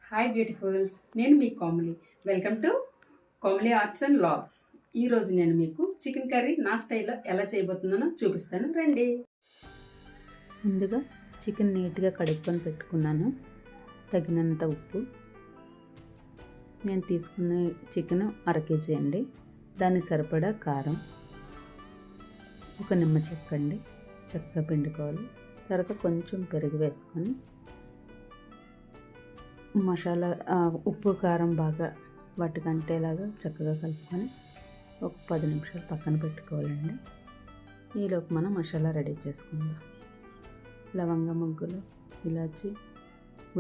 Hi beautifuls, నేను మీ Komali. Welcome to Komali arts and vlogs. ఈరోజు నేను మీకు చికెన్ కర్రీ నా స్టైల్లో ఎలా చేయబోతున్నానో చూపిస్తాను, రండి. ముందుగా చికెన్ నీట్గా కడుక్కొని పెట్టుకున్నాను. తగినంత ఉప్పు. నేను తీసుకున్న చికెన్ 1/2 kg అండి. దానికి సరిపడా కారం, ఒక నిమ్మ చెక్క అండి, చక్కగా పిండుకోవాలి. తర్వాత కొంచెం పెరుగు వేసుకొని మసాలా ఉప్పు కారం బాగా వాటికి అంటేలాగా చక్కగా కలుపుకొని ఒక 10 నిమిషాలు పక్కన పెట్టుకోవాలండి. ఈలోపు మనం మసాలా రెడీ చేసుకుందాం. లవంగ ముగ్గులు, ఇలాచి,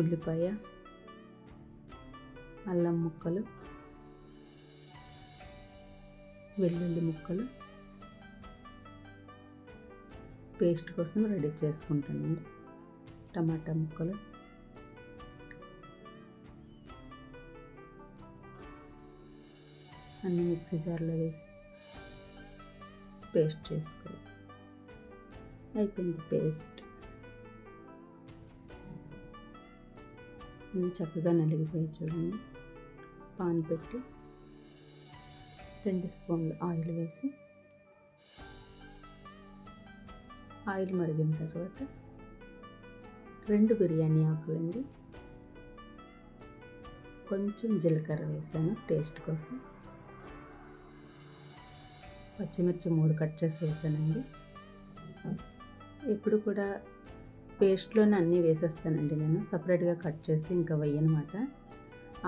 ఉల్లిపాయ, అల్లం ముక్కలు, వెల్లుల్లి ముక్కలు పేస్ట్ కోసం రెడీ చేసుకుంటానండి. టమాటా ముక్కలు, అన్ని మిక్సీ జార్లో వేసి పేస్ట్ చేసుకోవాలి. అయిపోయింది పేస్ట్. అన్నీ చక్కగా నలిగిపోయి చూడండి. పాన్ పెట్టి 2 స్పూన్లు ఆయిల్ వేసి, ఆయిల్ మరిగిన తర్వాత 2 బిర్యానీ ఆకులండి, కొంచెం జీలకర్ర వేసాను టేస్ట్ కోసం, పచ్చిమిర్చి 3 కట్ చేసి వేసానండి. ఎప్పుడు కూడా పేస్ట్లోనే అన్నీ వేసేస్తానండి నేను, సపరేట్గా కట్ చేసి ఇంకా వేయనమాట.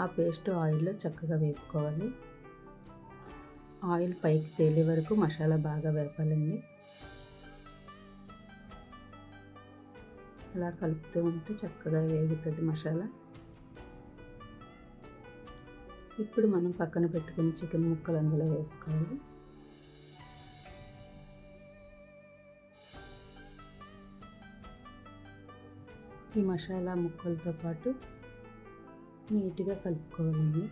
ఆ పేస్ట్ ఆయిల్లో చక్కగా వేపుకోవాలి. ఆయిల్ పైకి తేలే వరకు మసాలా బాగా వేపాలండి. అలా కలుపుతూ ఉంటే చక్కగా వేగుతుంది మసాలా. ఇప్పుడు మనం పక్కన పెట్టుకుని చికెన్ ముక్కలు అందులో వేసుకోవాలి. ఈ మసాలా ముక్కలతో పాటు నీట్గా కలుపుకోవాలండి.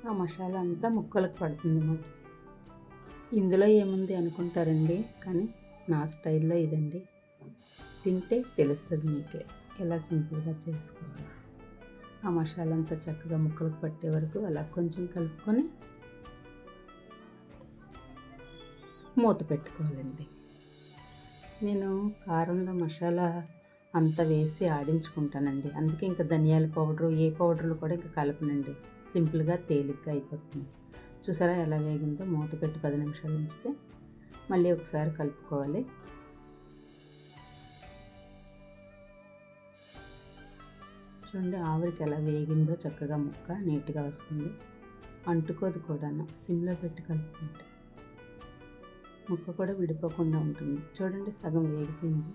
ఆ మసాలా అంతా ముక్కలకు పడుతుంది అన్నమాట. ఇందులో ఏముంది అనుకుంటారండి, కానీ నా స్టైల్లో ఇదండి. తింటే తెలుస్తుంది మీకే ఎలా సింపుల్గా చేసుకోవాలి. ఆ మసాలా అంతా చక్కగా ముక్కలకు పట్టే వరకు అలా కొంచెం కలుపుకొని మూత పెట్టుకోవాలండి. నేను కారంలో మసాలా అంతా వేసి ఆడించుకుంటానండి. అందుకే ఇంకా ధనియాల పౌడరు, ఏ పౌడర్లు కూడా ఇంకా కలపనండి. సింపుల్గా తేలిగ్గా అయిపోతుంది. చూసారా ఎలా వేగిందో? మూత పెట్టి 10 నిమిషాలు ఉంచితే మళ్ళీ ఒకసారి కలుపుకోవాలి. చూడండి ఆవిరికి ఎలా వేగిందో, చక్కగా ముక్క నీట్గా వస్తుంది, అంటుకోదు కూడాను. సిమ్లో పెట్టి కలుపుకుంటే ముక్క కూడా విడిపోకుండా ఉంటుంది. చూడండి సగం వేగిపోయింది.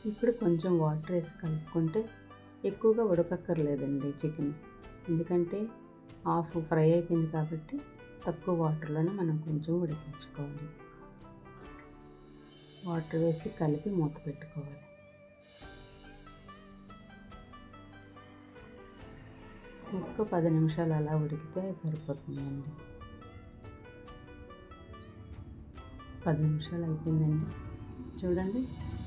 ఇప్పుడు కొంచెం వాటర్ వేసి కలుపుకుంటే, ఎక్కువగా ఉడకక్కర్లేదండి చికెన్, ఎందుకంటే హాఫ్ ఫ్రై అయిపోయింది కాబట్టి తక్కువ వాటర్లోనే మనం కొంచెం ఉడికించుకోవాలి. వాటర్ వేసి కలిపి మూత పెట్టుకోవాలి. ఒక్క 10 నిమిషాలు అలా ఉడికితే సరిపోతుందండి. 10 నిమిషాలు అయిపోయిందండి. చూడండి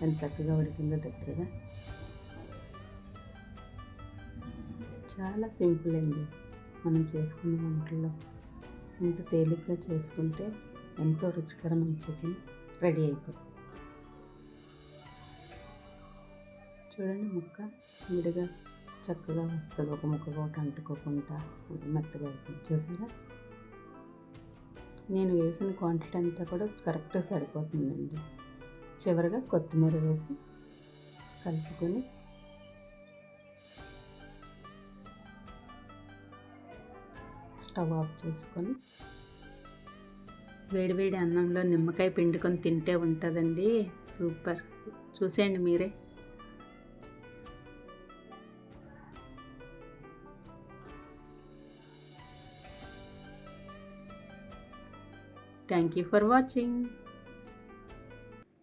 ఎంత చక్కగా ఉడికిందో దగ్గరగా. చాలా సింపుల్ అండి మనం చేసుకునే వంటల్లో. ఇంత తేలిగ్గా చేసుకుంటే ఎంతో రుచికరమైన చికెన్ రెడీ అయిపోతుంది. చూడండి ముక్క విడిగా చక్కగా వస్తుంది, ఒక ముక్క కూడా అంటుకోకుండా మెత్తగా అయిపోయింది. చూసారా? నేను వేసిన క్వాంటిటీ అంతా కూడా కరెక్ట్గా సరిపోతుందండి. చివరిగా కొత్తిమీర వేసి కలుపుకొని స్టవ్ ఆఫ్ చేసుకొని వేడివేడి అన్నంలో నిమ్మకాయ పిండుకొని తింటే ఉంటుందండి సూపర్. చూసేయండి మీరే. Thank you for watching.